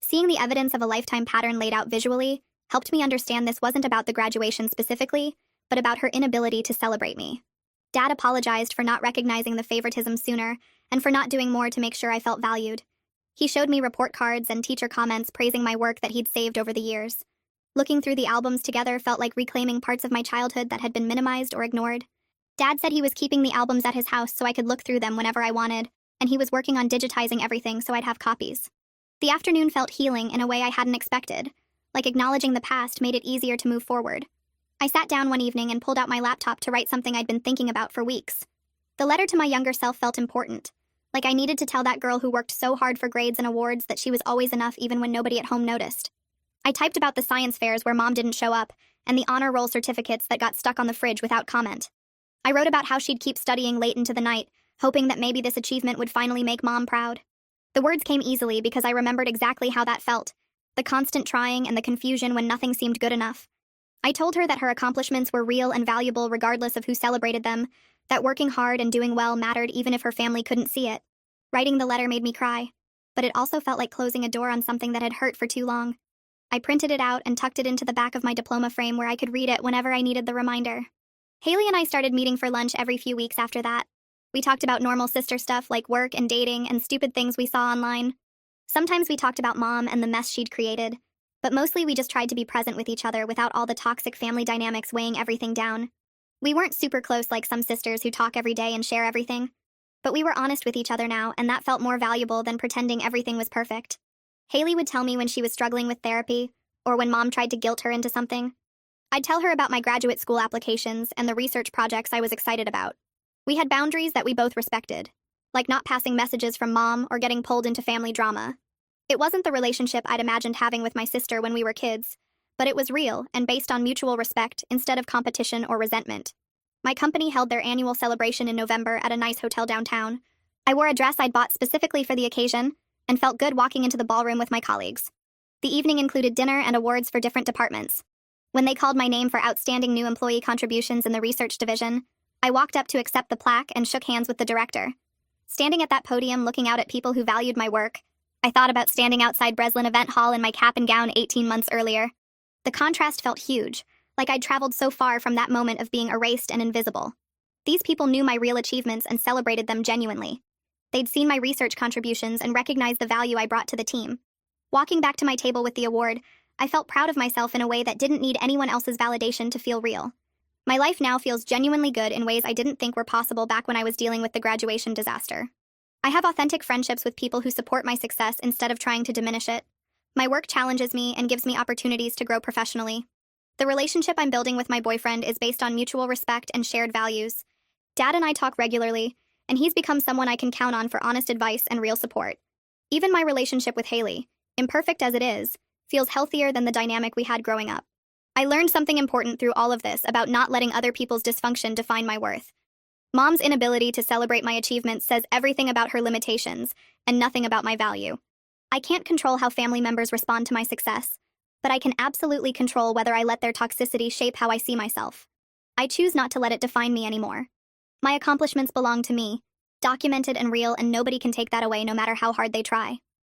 Seeing the evidence of a lifetime pattern laid out visually helped me understand this wasn't about the graduation specifically, but about her inability to celebrate me. Dad apologized for not recognizing the favoritism sooner and for not doing more to make sure I felt valued. He showed me report cards and teacher comments praising my work that he'd saved over the years. Looking through the albums together felt like reclaiming parts of my childhood that had been minimized or ignored. Dad said he was keeping the albums at his house so I could look through them whenever I wanted, and he was working on digitizing everything so I'd have copies. The afternoon felt healing in a way I hadn't expected, like acknowledging the past made it easier to move forward. I sat down one evening and pulled out my laptop to write something I'd been thinking about for weeks. The letter to my younger self felt important, like I needed to tell that girl who worked so hard for grades and awards that she was always enough even when nobody at home noticed. I typed about the science fairs where Mom didn't show up, and the honor roll certificates that got stuck on the fridge without comment. I wrote about how she'd keep studying late into the night, hoping that maybe this achievement would finally make Mom proud. The words came easily because I remembered exactly how that felt, the constant trying and the confusion when nothing seemed good enough. I told her that her accomplishments were real and valuable regardless of who celebrated them, that working hard and doing well mattered even if her family couldn't see it. Writing the letter made me cry, but it also felt like closing a door on something that had hurt for too long. I printed it out and tucked it into the back of my diploma frame where I could read it whenever I needed the reminder. Haley and I started meeting for lunch every few weeks after that. We talked about normal sister stuff like work and dating and stupid things we saw online. Sometimes we talked about mom and the mess she'd created, but mostly we just tried to be present with each other without all the toxic family dynamics weighing everything down. We weren't super close like some sisters who talk every day and share everything, but we were honest with each other now, and that felt more valuable than pretending everything was perfect. Haley would tell me when she was struggling with therapy, or when mom tried to guilt her into something. I'd tell her about my graduate school applications and the research projects I was excited about. We had boundaries that we both respected, like not passing messages from mom or getting pulled into family drama. It wasn't the relationship I'd imagined having with my sister when we were kids, but it was real and based on mutual respect instead of competition or resentment. My company held their annual celebration in November at a nice hotel downtown. I wore a dress I'd bought specifically for the occasion and felt good walking into the ballroom with my colleagues. The evening included dinner and awards for different departments. When they called my name for outstanding new employee contributions in the research division, I walked up to accept the plaque and shook hands with the director. Standing at that podium looking out at people who valued my work, I thought about standing outside Breslin Event Hall in my cap and gown 18 months earlier. The contrast felt huge, like I'd traveled so far from that moment of being erased and invisible. These people knew my real achievements and celebrated them genuinely. They'd seen my research contributions and recognized the value I brought to the team. Walking back to my table with the award, I felt proud of myself in a way that didn't need anyone else's validation to feel real. My life now feels genuinely good in ways I didn't think were possible back when I was dealing with the graduation disaster. I have authentic friendships with people who support my success instead of trying to diminish it. My work challenges me and gives me opportunities to grow professionally. The relationship I'm building with my boyfriend is based on mutual respect and shared values. Dad and I talk regularly, and he's become someone I can count on for honest advice and real support. Even my relationship with Haley, imperfect as it is, feels healthier than the dynamic we had growing up. I learned something important through all of this about not letting other people's dysfunction define my worth. Mom's inability to celebrate my achievements says everything about her limitations and nothing about my value. I can't control how family members respond to my success, but I can absolutely control whether I let their toxicity shape how I see myself. I choose not to let it define me anymore. My accomplishments belong to me, documented and real, and nobody can take that away no matter how hard they try.